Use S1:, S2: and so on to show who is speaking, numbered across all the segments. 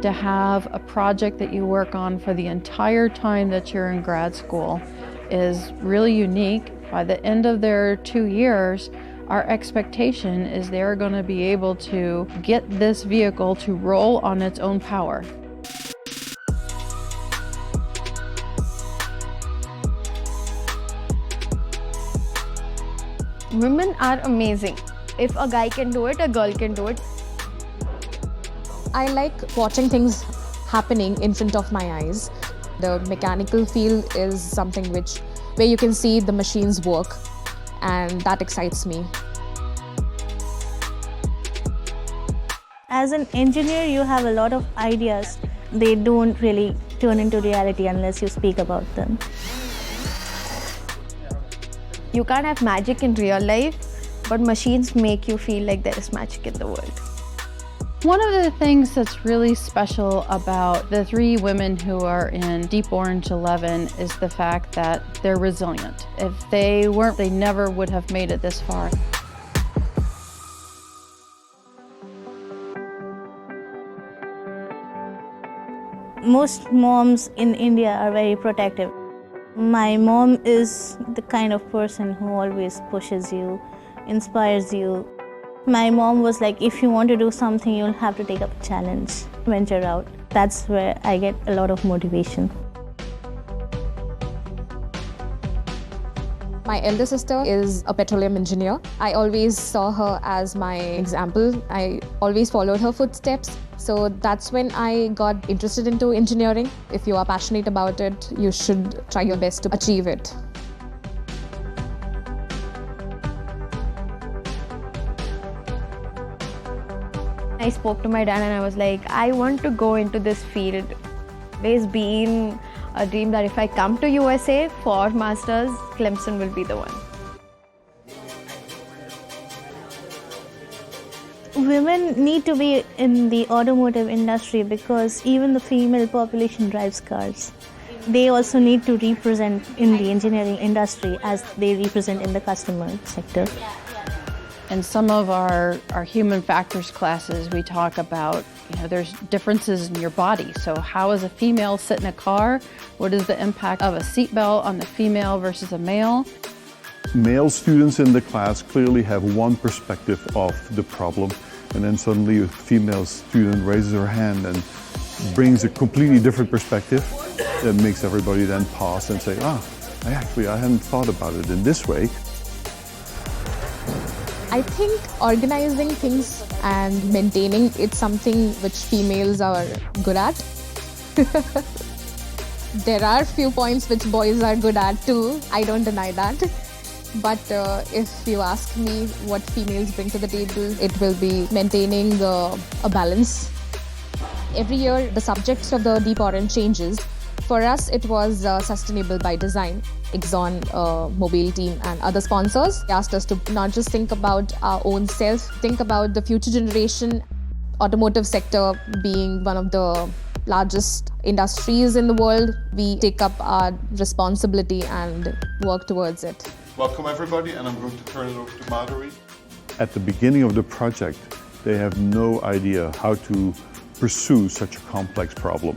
S1: to have a project that you work on for the entire time that you're in grad school is really unique. By the end of their 2 years, our expectation is they're going to be able to get this vehicle to roll on its own power.
S2: Women are amazing. If a guy can do it, a girl can do it.
S3: I like watching things happening in front of my eyes. The mechanical field is something where you can see the machines work, and that excites me.
S4: As an engineer, you have a lot of ideas. They don't really turn into reality unless you speak about them.
S2: You can't have magic in real life, but machines make you feel like there is magic in the world.
S1: One of the things that's really special about the 3 women who are in Deep Orange 11 is the fact that they're resilient. If they weren't, they never would have made it this far.
S4: Most moms in India are very protective. My mom is the kind of person who always pushes you, inspires you. My mom was like, if you want to do something, you'll have to take up a challenge, venture out. That's where I get a lot of motivation.
S3: My elder sister is a petroleum engineer. I always saw her as my example. I always followed her footsteps. So that's when I got interested into engineering. If you are passionate about it, you should try your best to achieve it.
S2: I spoke to my dad and I was like, I want to go into this field. There's been a dream that if I come to USA for masters, Clemson will be the one.
S4: Women need to be in the automotive industry because even the female population drives cars. They also need to represent in the engineering industry as they represent in the customer sector.
S1: In some of our human factors classes, we talk about, there's differences in your body. So how is a female sit in a car? What is the impact of a seatbelt on the female versus a male?
S5: Male students in the class clearly have one perspective of the problem, and then suddenly a female student raises her hand and brings a completely different perspective that makes everybody then pause and say, I hadn't thought about it in this way.
S3: I think organizing things and maintaining it's something which females are good at. There are few points which boys are good at too, I don't deny that. But if you ask me what females bring to the table, it will be maintaining a balance. Every year the subjects of the Deep Orange changes. For us it was sustainable by design. Exxon, Mobil team and other sponsors asked us to not just think about our own self, think about the future generation. Automotive sector being one of the largest industries in the world, we take up our responsibility and work towards it.
S6: Welcome everybody, and I'm going to turn it over to Madhuri.
S5: At the beginning of the project, they have no idea how to pursue such a complex problem.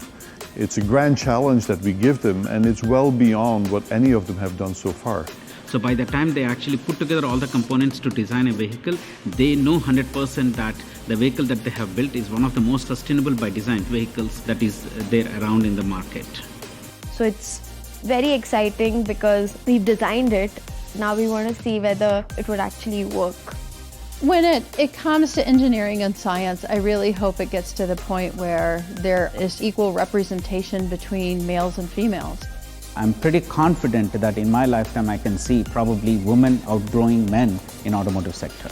S5: It's a grand challenge that we give them, and it's well beyond what any of them have done so far.
S7: So by the time they actually put together all the components to design a vehicle, they know 100% that the vehicle that they have built is one of the most sustainable by design vehicles that is there around in the market.
S2: So it's very exciting because we've designed it. Now we want to see whether it would actually work.
S1: When it comes to engineering and science, I really hope it gets to the point where there is equal representation between males and females.
S8: I'm pretty confident that in my lifetime I can see probably women outgrowing men in automotive sector.